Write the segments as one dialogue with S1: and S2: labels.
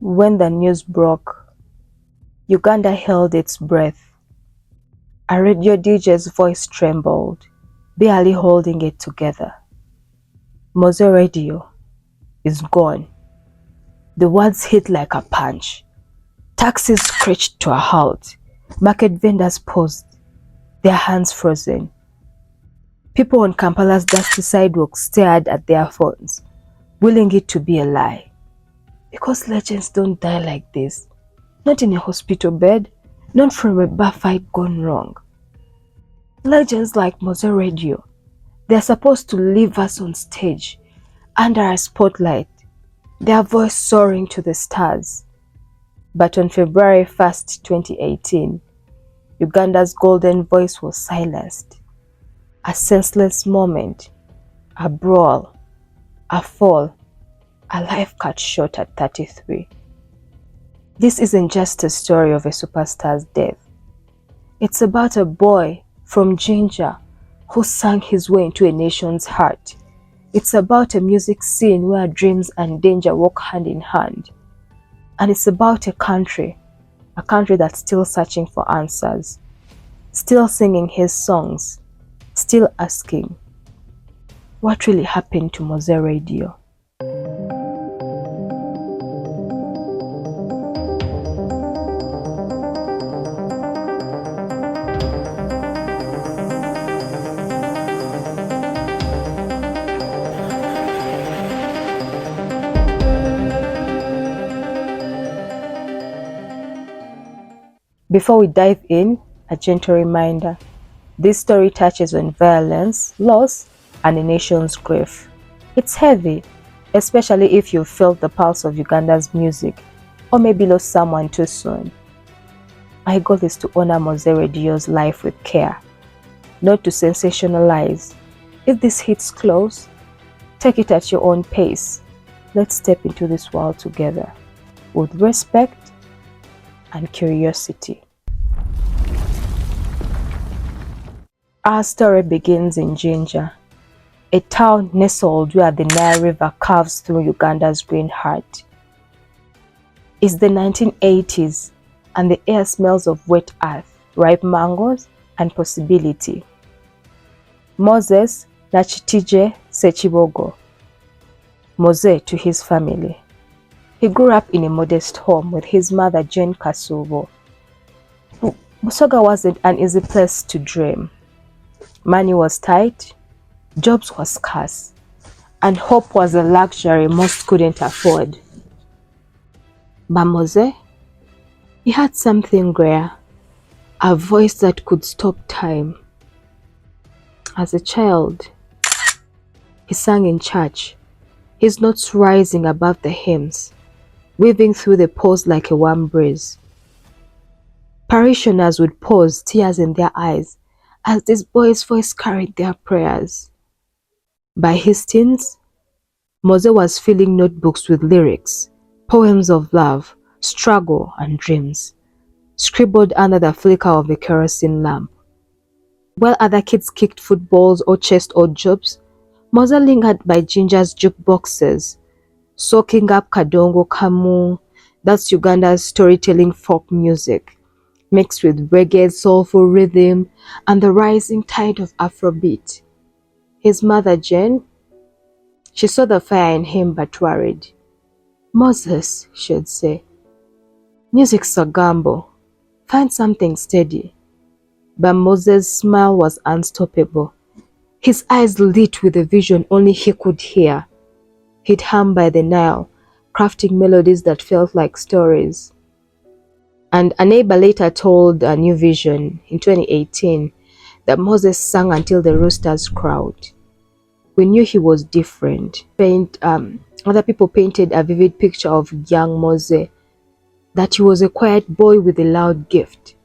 S1: When the news broke, Uganda held its breath. A radio DJ's voice trembled, barely holding it together. Mowzey Radio is gone. The words hit like a punch. Taxis screeched to a halt. Market vendors paused, their hands frozen. People on Kampala's dusty sidewalks stared at their phones, willing it to be a lie. Because legends don't die like this. Not in a hospital bed, not from a bar fight gone wrong. Legends like Mowzey Radio, they're supposed to leave us on stage, under a spotlight, their voice soaring to the stars. But on February 1st, 2018, Uganda's golden voice was silenced. A senseless moment, a brawl, a fall, a life cut short at 33. This isn't just a story of a superstar's death. It's about a boy from Jinja who sang his way into a nation's heart. It's about a music scene where dreams and danger walk hand in hand. And it's about a country that's still searching for answers, still singing his songs, still asking, what really happened to Mowzey Radio? Before we dive in, a gentle reminder. This story touches on violence, loss, and a nation's grief. It's heavy, especially if you've felt the pulse of Uganda's music, or maybe lost someone too soon. My goal is to honor Mowzey Radio's life with care, not to sensationalize. If this hits close, take it at your own pace. Let's step into this world together, with respect and curiosity. Our story begins in Jinja, a town nestled where the Nile River curves through Uganda's green heart. It's the 1980s, and the air smells of wet earth, ripe mangoes, and possibility. Moses Nakintije Ssekibogo. Mowzey to his family. He grew up in a modest home with his mother Jane Kasubo. Busoga wasn't an easy place to dream. Money was tight, jobs were scarce, and hope was a luxury most couldn't afford. But Mowzey, he had something rare, a voice that could stop time. As a child, he sang in church, his notes rising above the hymns, weaving through the pause like a warm breeze. Parishioners would pause, tears in their eyes, as this boy's voice carried their prayers. By his teens, Mowzey was filling notebooks with lyrics, poems of love, struggle, and dreams, scribbled under the flicker of a kerosene lamp. While other kids kicked footballs or chased odd jobs, Mowzey lingered by Jinja's jukeboxes, soaking up Kadongo Kamu, that's Uganda's storytelling folk music, mixed with reggae, soulful rhythm, and the rising tide of Afrobeat. His mother, Jane, she saw the fire in him but worried. Moses, she'd say, music's a gamble. Find something steady. But Mowzey's smile was unstoppable. His eyes lit with a vision only he could hear. He'd hum by the Nile, crafting melodies that felt like stories. And a neighbor later told a New Vision in 2018 that Mowzey sang until the roosters crowed. We knew he was different. Other people painted a vivid picture of young Mowzey, that he was a quiet boy with a loud gift,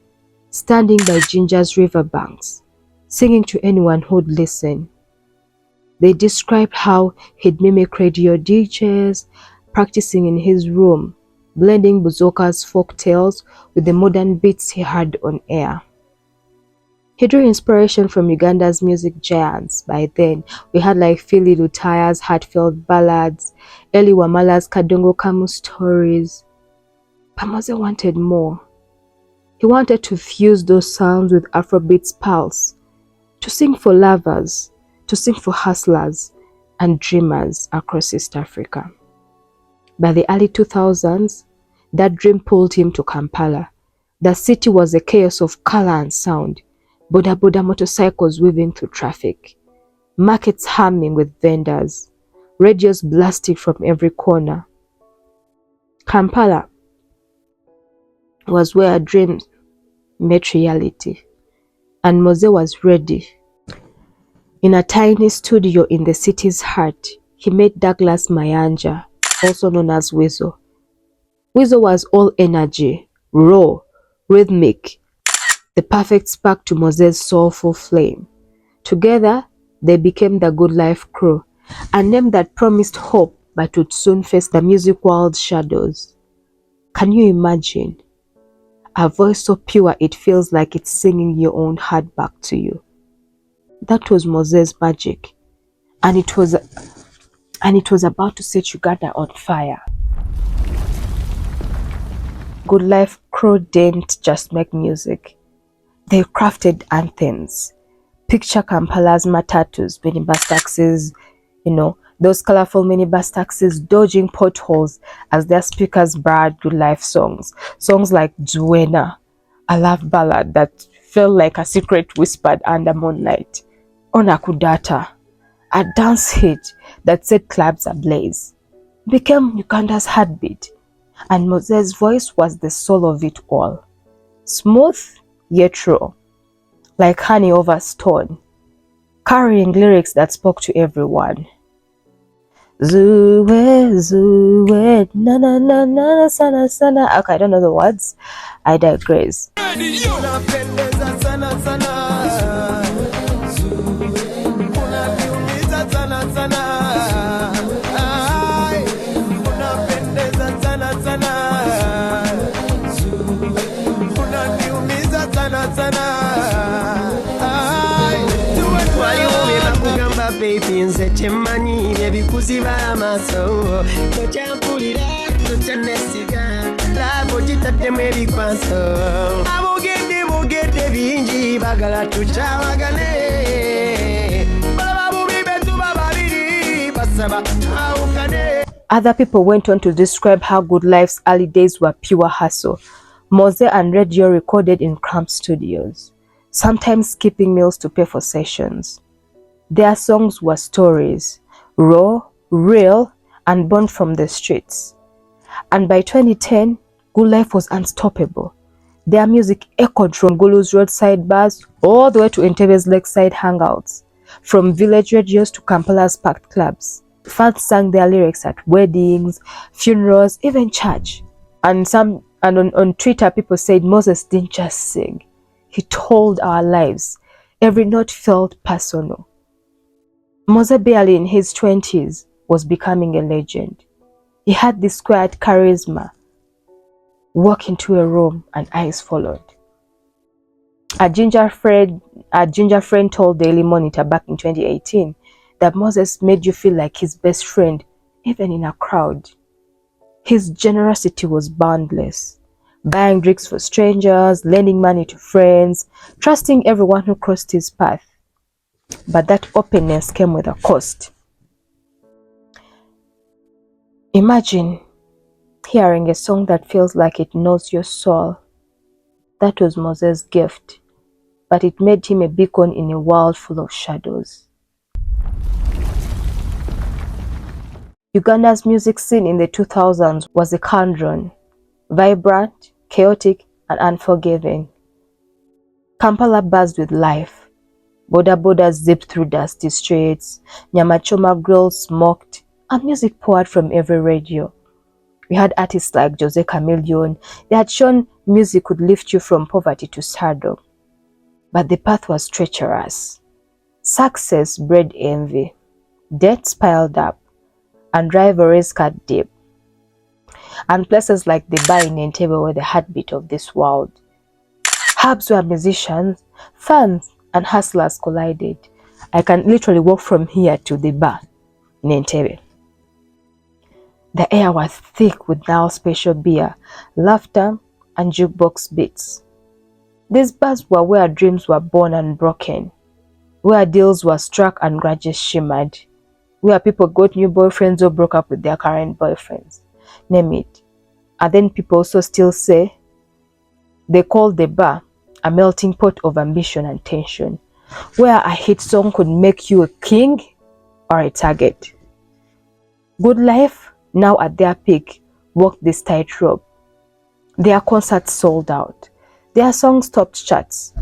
S1: standing by Jinja's riverbanks, singing to anyone who'd listen. They described how he'd mimic radio DJs, practicing in his room, blending Buzoka's folk tales with the modern beats he heard on air. He drew inspiration from Uganda's music giants. By then, we had like Philly Lutaya's heartfelt ballads, Eli Wamala's Kadongo Kamu stories, But Mowzey wanted more. He wanted to fuse those sounds with Afrobeat's pulse, to sing for lovers, to sing for hustlers and dreamers across East Africa. By the early 2000s, that dream pulled him to Kampala. The city was a chaos of color and sound, boda boda motorcycles weaving through traffic, markets humming with vendors, radios blasting from every corner. Kampala was where dreams met reality, and Mowzey was ready. In a tiny studio in the city's heart, he met Douglas Mayanja, also known as Weasel. Weasel was all energy, raw, rhythmic, the perfect spark to Mowzey's soulful flame. Together, they became the Good Life Crew, a name that promised hope but would soon face the music world's shadows. Can you imagine? A voice so pure it feels like it's singing your own heart back to you. That was Mowzey's magic, and it was about to set Uganda on fire. Good Life Crew didn't just make music. They crafted anthems. Picture Kampala's matatus, minibus taxis, those colorful minibus taxis dodging potholes as their speakers barred Good Life songs. Songs like Duena, a love ballad that felt like a secret whispered under moonlight. Onakudata, a dance hit that set clubs ablaze, became Uganda's heartbeat, and Mowzey's voice was the soul of it all. Smooth yet raw, like honey over stone, carrying lyrics that spoke to everyone. Zuwe, zuwe, na na na na, sana sana. Okay, I don't know the words. I digress. Baby nze chemanyi ebikuziba amaso tochampulira tochanesiga labo gitaddemu ebikwaso abogedde bingi bagala tukyawagane balaba bubi betuba babiri basaba awukane. Other people went on to describe how Good Life's early days were pure hustle. Mowzey and Radio recorded in cramped studios, sometimes skipping meals to pay for sessions. Their songs were stories, raw, real, and born from the streets. And by 2010, Good Life was unstoppable. Their music echoed from Gulu's roadside bars all the way to Entebe's lakeside hangouts, from village radios to Kampala's packed clubs. Fans sang their lyrics at weddings, funerals, even church. And on Twitter, people said Moses didn't just sing. He told our lives. Every note felt personal. Mowzey, barely in his 20s, was becoming a legend. He had this quiet charisma. Walk into a room and eyes followed. A ginger friend told Daily Monitor back in 2018 that Mowzey made you feel like his best friend, even in a crowd. His generosity was boundless, buying drinks for strangers, lending money to friends, trusting everyone who crossed his path. But that openness came with a cost. Imagine hearing a song that feels like it knows your soul. That was Mowzey's gift, but it made him a beacon in a world full of shadows. Uganda's music scene in the 2000s was a cauldron, vibrant, chaotic, and unforgiving. Kampala buzzed with life. Boda bodas zipped through dusty streets, nyamachoma grills smoked, and music poured from every radio. We had artists like Jose Chameleone. They had shown music could lift you from poverty to stardom. But the path was treacherous. Success bred envy, debts piled up, and rivalries cut deep. And places like the bar in Entebbe were the heartbeat of this world. Hubs where musicians, fans, and hustlers collided. I can literally walk from here to the bar in Entebbe. The air was thick with now special beer, laughter, and jukebox beats. These bars were where dreams were born and broken, where deals were struck and grudges shimmered, where people got new boyfriends or broke up with their current boyfriends. Name it. And then people also still say they call the bar a melting pot of ambition and tension, where a hit song could make you a king or a target. Good Life, now at their peak, walked this tightrope. Their concerts sold out. Their songs topped charts,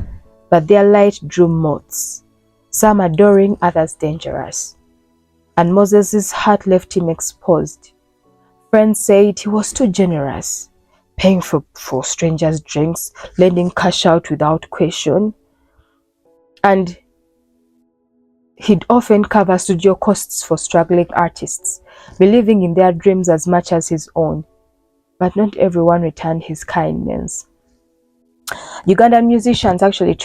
S1: but their light drew moths, some adoring, others dangerous. And Moses' heart left him exposed. Friends said he was too generous, paying for strangers' drinks, lending cash out without question. And he'd often cover studio costs for struggling artists, believing in their dreams as much as his own. But not everyone returned his kindness. Ugandan musicians actually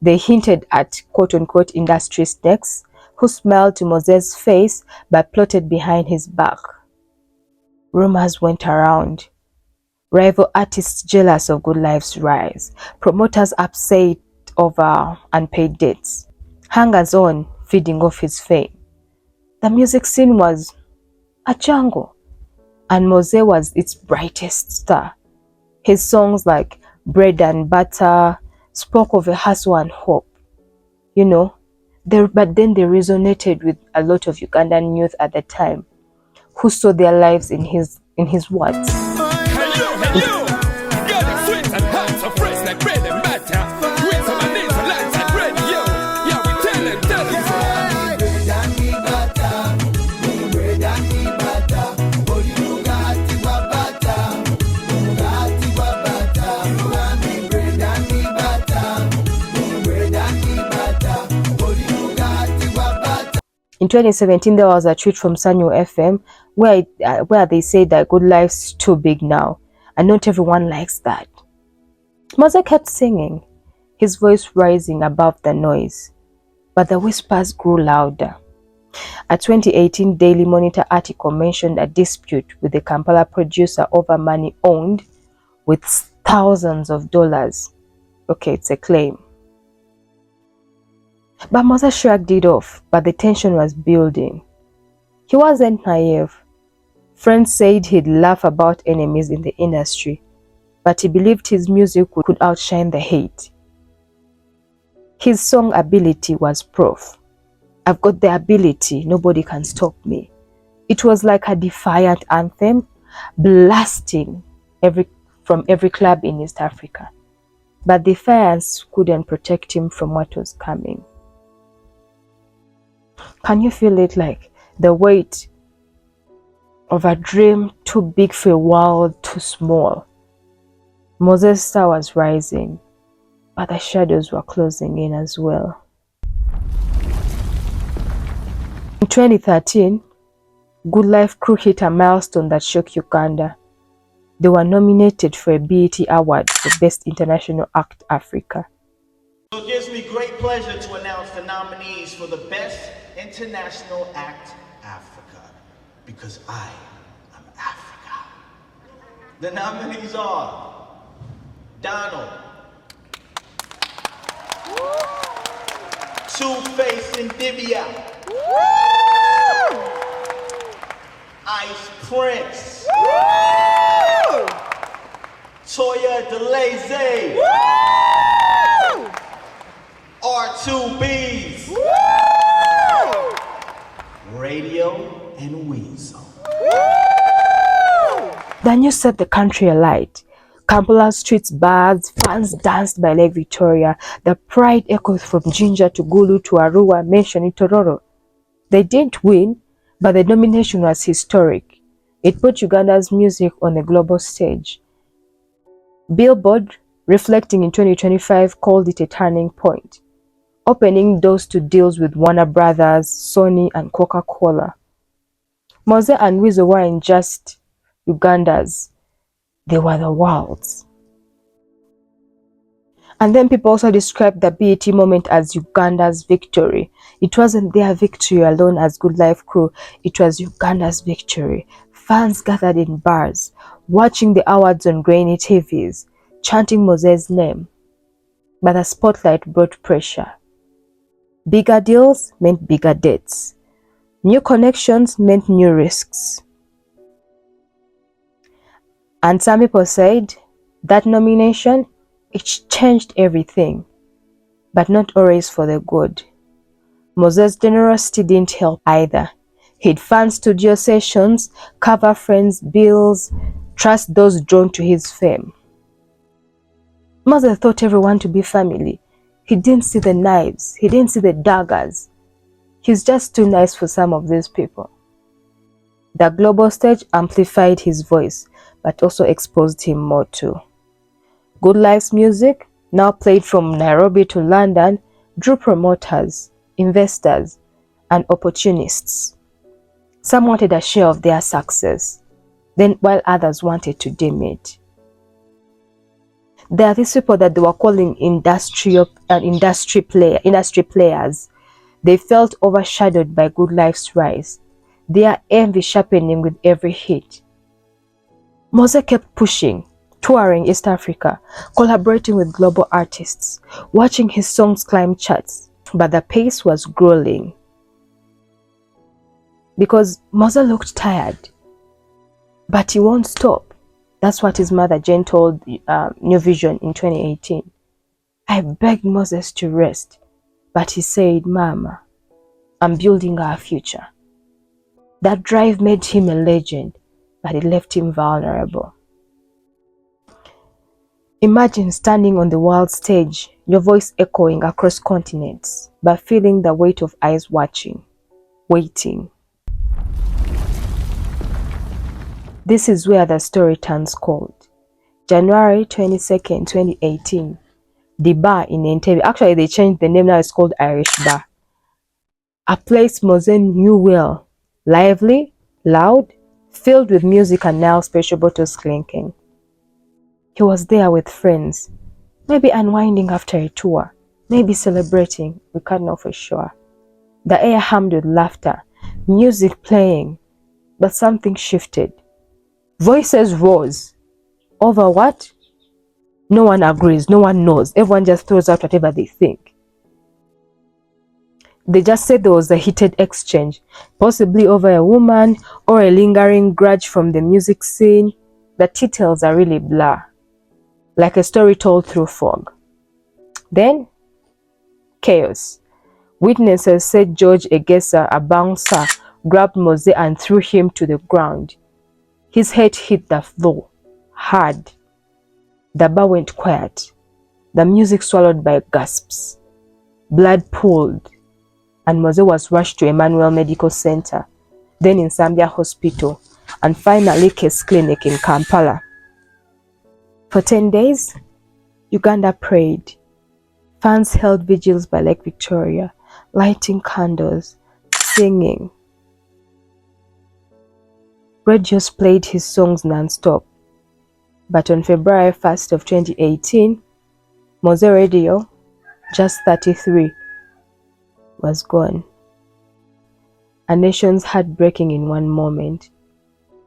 S1: they hinted at quote-unquote industry snakes who smiled to Moses' face but plotted behind his back. Rumors went around. Rival artists jealous of Good Life's rise, promoters upset over unpaid debts, hangers on feeding off his fame. The music scene was a jungle, and Mose was its brightest star. His songs like Bread and Butter spoke of a hustle and hope. But then they resonated with a lot of Ugandan youth at the time, who saw their lives in his words. In 2017, there was a tweet from Sanyo FM where they said that Good Life's too big now, and not everyone likes that. Mose kept singing, his voice rising above the noise, but the whispers grew louder. A 2018 Daily Monitor article mentioned a dispute with the Kampala producer over money owed with thousands of dollars. Okay, it's a claim. But Moses shrugged it off, but the tension was building. He wasn't naive. Friends said he'd laugh about enemies in the industry, but he believed his music could outshine the hate. His song ability was proof. I've got the ability, nobody can stop me. It was like a defiant anthem, blasting from every club in East Africa. But defiance couldn't protect him from what was coming. Can you feel it, like the weight of a dream too big for a world too small? Moses' star was rising, but the shadows were closing in as well. In 2013, Good Life crew hit a milestone that shook Uganda. They were nominated for a BET Award for Best International Act Africa.
S2: So it gives me great pleasure to announce the nominees for the Best International Act Africa, because I am Africa. The nominees are Donald, Two-Face and Dibia, Ice Prince, Toya Deleze, R2Bs, Radio and Weasel.
S1: The news set the country alight. Kampala streets buzzed, fans danced by Lake Victoria. The pride echoed from Jinja to Gulu to Arua, mentioned Tororo. They didn't win, but the nomination was historic. It put Uganda's music on the global stage. Billboard, reflecting in 2025, called it a turning point, opening doors to deals with Warner Brothers, Sony, and Coca-Cola. Mowzey and Weasel weren't just Ugandans, they were the world's. And then people also described the BET moment as Uganda's victory. It wasn't their victory alone as Good Life crew, it was Uganda's victory. Fans gathered in bars, watching the awards on grainy TVs, chanting Mowzey's name. But the spotlight brought pressure. Bigger deals meant bigger debts. New connections meant new risks. And some people said that nomination, it changed everything, but not always for the good. Mowzey's generosity didn't help either. He'd fund studio sessions, cover friends' bills, trust those drawn to his fame. Mowzey thought everyone to be family. He didn't see the knives, he didn't see the daggers. He's just too nice for some of these people. The global stage amplified his voice, but also exposed him more too. Good Life's music, now played from Nairobi to London, drew promoters, investors, and opportunists. Some wanted a share of their success, then while others wanted to dim it. There are these people that they were calling industry players. They felt overshadowed by Good Life's rise, their envy sharpening with every hit. Mowzey kept pushing, touring East Africa, collaborating with global artists, watching his songs climb charts, but the pace was grueling. Because Mowzey looked tired, but he won't stop. That's what his mother Jane told New Vision in 2018. I begged Moses to rest, but he said, Mama, I'm building our future. That drive made him a legend, but it left him vulnerable. Imagine standing on the world stage, your voice echoing across continents, but feeling the weight of eyes watching, waiting. This is where the story turns cold. January 22nd, 2018. The bar in Entebbe. Actually, they changed the name, now it's called Irish Bar. A place Mowzey knew well. Lively, loud, filled with music and now special bottles clinking. He was there with friends, maybe unwinding after a tour, maybe celebrating, we can't know for sure. The air hummed with laughter, music playing, but something shifted. Voices rose. Over what? No one agrees, no one knows. Everyone just throws out whatever they think. They just said there was a heated exchange, possibly over a woman or a lingering grudge from the music scene. The details are really blur, like a story told through fog. Then, chaos. Witnesses said George Egesa, a bouncer, grabbed Mowzey and threw him to the ground. His head hit the floor, hard. The bar went quiet. The music swallowed by gasps. Blood pooled, and Mowzey was rushed to Emmanuel Medical Center, then in Zambia Hospital, and finally Case Clinic in Kampala. For 10 days, Uganda prayed. Fans held vigils by Lake Victoria, lighting candles, singing. Radios played his songs non-stop. But on February 1st of 2018, Mowzey Radio, just 33, was gone. A nation's heart breaking in one moment.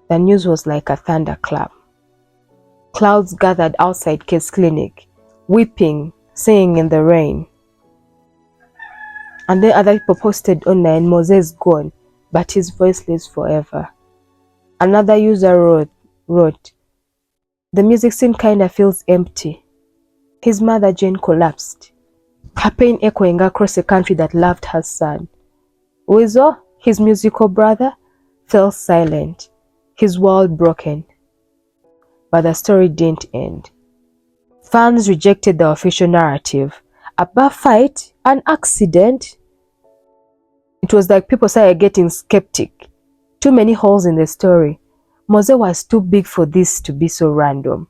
S1: The news was like a thunderclap. Clouds gathered outside Case Clinic, weeping, singing in the rain. And then other people posted online, Mowzey's gone, but his voice lives forever. Another user wrote, the music scene kinda feels empty. His mother Jane collapsed, her pain echoing across a country that loved her son. Weasel, his musical brother, fell silent, his world broken. But the story didn't end. Fans rejected the official narrative. A bar fight, an accident. It was like people started getting skeptic. Too many holes in the story. Mowzey was too big for this to be so random.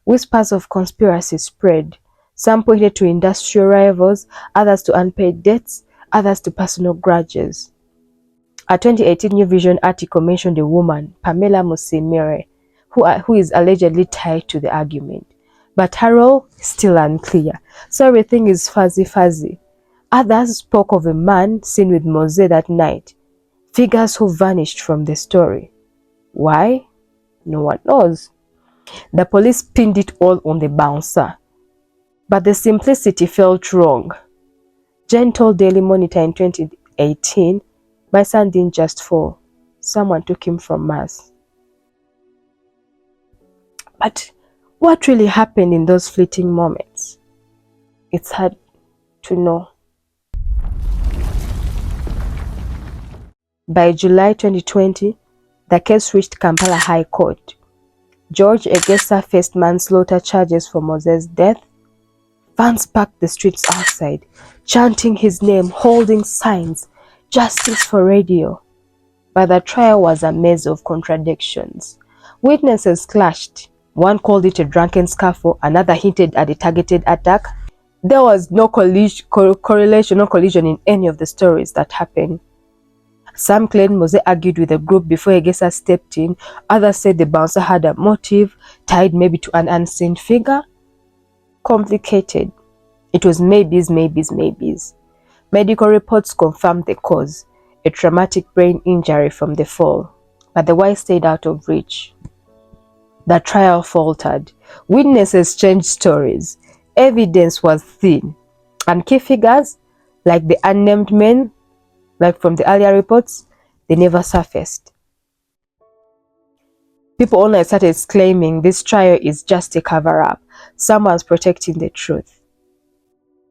S1: Whispers of conspiracy spread. Some pointed to industrial rivals, others to unpaid debts, others to personal grudges. A 2018 New Vision article mentioned a woman, Pamela Musimire, who is allegedly tied to the argument. But her role is still unclear, so everything is fuzzy. Others spoke of a man seen with Mowzey that night, figures who vanished from the story. Why? No one knows. The police pinned it all on the bouncer, but the simplicity felt wrong. Jen told Daily Monitor in 2018, "My son didn't just fall. Someone took him from us." But what really happened in those fleeting moments? It's hard to know. By July 2020, the case reached Kampala High Court. George Egesa faced manslaughter charges for Mowzey's death. Fans packed the streets outside, chanting his name, holding signs, "Justice for Radio." But the trial was a maze of contradictions. Witnesses clashed. One called it a drunken scuffle, another hinted at a targeted attack. There was no correlation, no collision in any of the stories that happened. Some claimed Mowzey argued with the group before Egesa stepped in. Others said the bouncer had a motive, tied maybe to an unseen figure. Complicated. It was maybes. Medical reports confirmed the cause, a traumatic brain injury from the fall, but the why stayed out of reach. The trial faltered. Witnesses changed stories. Evidence was thin, and key figures, like the unnamed men, like from the earlier reports, they never surfaced. People online started claiming this trial is just a cover-up. Someone's protecting the truth.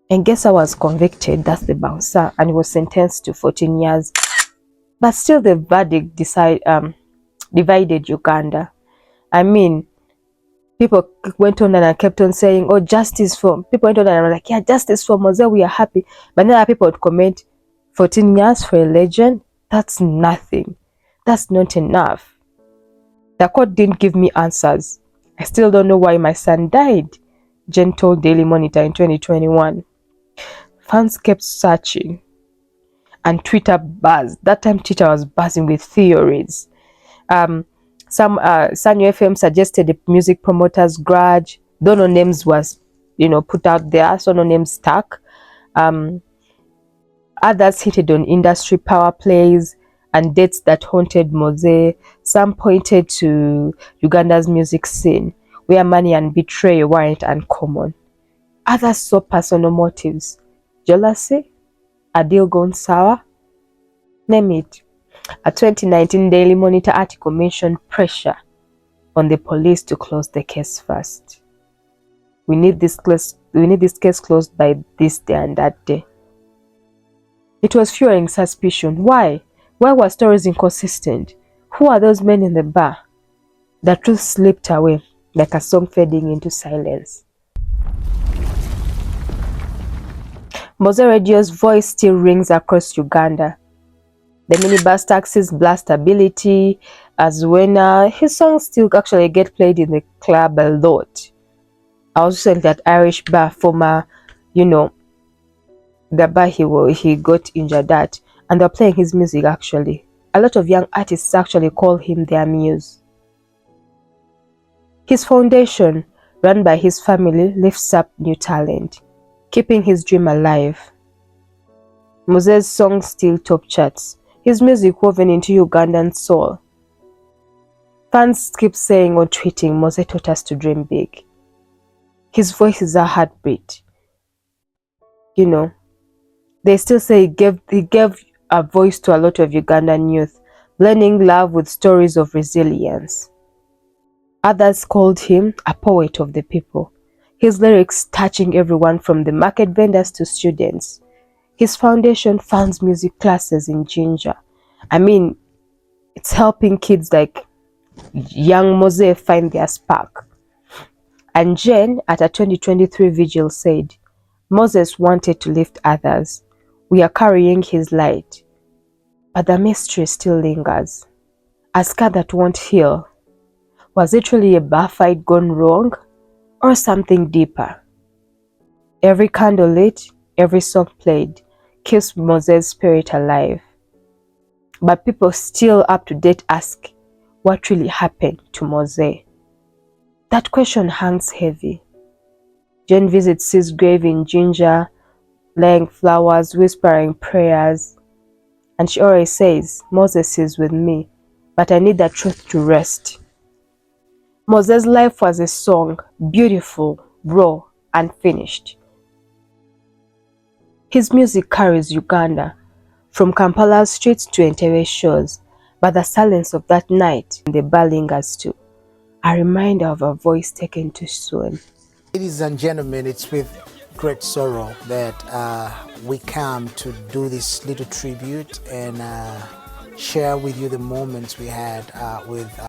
S1: Egesa was convicted, that's the bouncer, and he was sentenced to 14 years. But still the verdict divided Uganda. I mean, people went on and kept on saying, "Oh, justice for..." People went on and were like, "Yeah, justice for Mowzey, we are happy." But then other people would comment, 14 years for a legend? That's nothing. That's not enough. The court didn't give me answers. "I still don't know why my son died," Jen told Daily Monitor in 2021. Fans kept searching, and Twitter buzzed. That time Twitter was buzzing with theories. Sanyo FM suggested the music promoter's grudge. Though no names was, put out there, so no names stuck. Others hinted on industry power plays and dates that haunted Mowzey. Some pointed to Uganda's music scene, where money and betrayal weren't uncommon. Others saw personal motives, jealousy, a deal gone sour, name it. A 2019 Daily Monitor article mentioned pressure on the police to close the case first. We need this case closed by this day and that day. It was fueling suspicion. Why? Why were stories inconsistent? Who are those men in the bar? The truth slipped away like a song fading into silence. Mowzey Radio's voice still rings across Uganda. The minibus taxis blast ability as when his songs still actually get played in the club a lot. I was recently at Irish bar, former, the bar he got injured at, and they're playing his music actually. A lot of young artists actually call him their muse. His foundation, run by his family, lifts up new talent, keeping his dream alive. Mowzey's songs still top charts, his music woven into Ugandan soul. Fans keep saying or tweeting, "Mowzey taught us to dream big." His voice is a heartbeat. They still say he gave a voice to a lot of Ugandan youth, blending love with stories of resilience. Others called him a poet of the people, his lyrics touching everyone from the market vendors to students. His foundation funds music classes in Ginger. I mean, it's helping kids like young Mowzey find their spark. And Jen, at a 2023 vigil, said, "Moses wanted to lift others. We are carrying his light. But the mystery still lingers. A scar that won't heal. Was it really a bar fight gone wrong? Or something deeper?" Every candle lit, every song played, keeps Mowzey's spirit alive. But people still up to date ask, what really happened to Mowzey? That question hangs heavy. Jane visits his grave in ginger, laying flowers, whispering prayers. And she always says, Moses is with me, but I need the truth to rest. Moses' life was a song, beautiful, raw, unfinished. His music carries Uganda, from Kampala's streets to Entebbe shores, but the silence of that night in the bar lingers too, a reminder of a voice taken too soon.
S3: Ladies and gentlemen, it's with great sorrow that we come to do this little tribute and share with you the moments we had with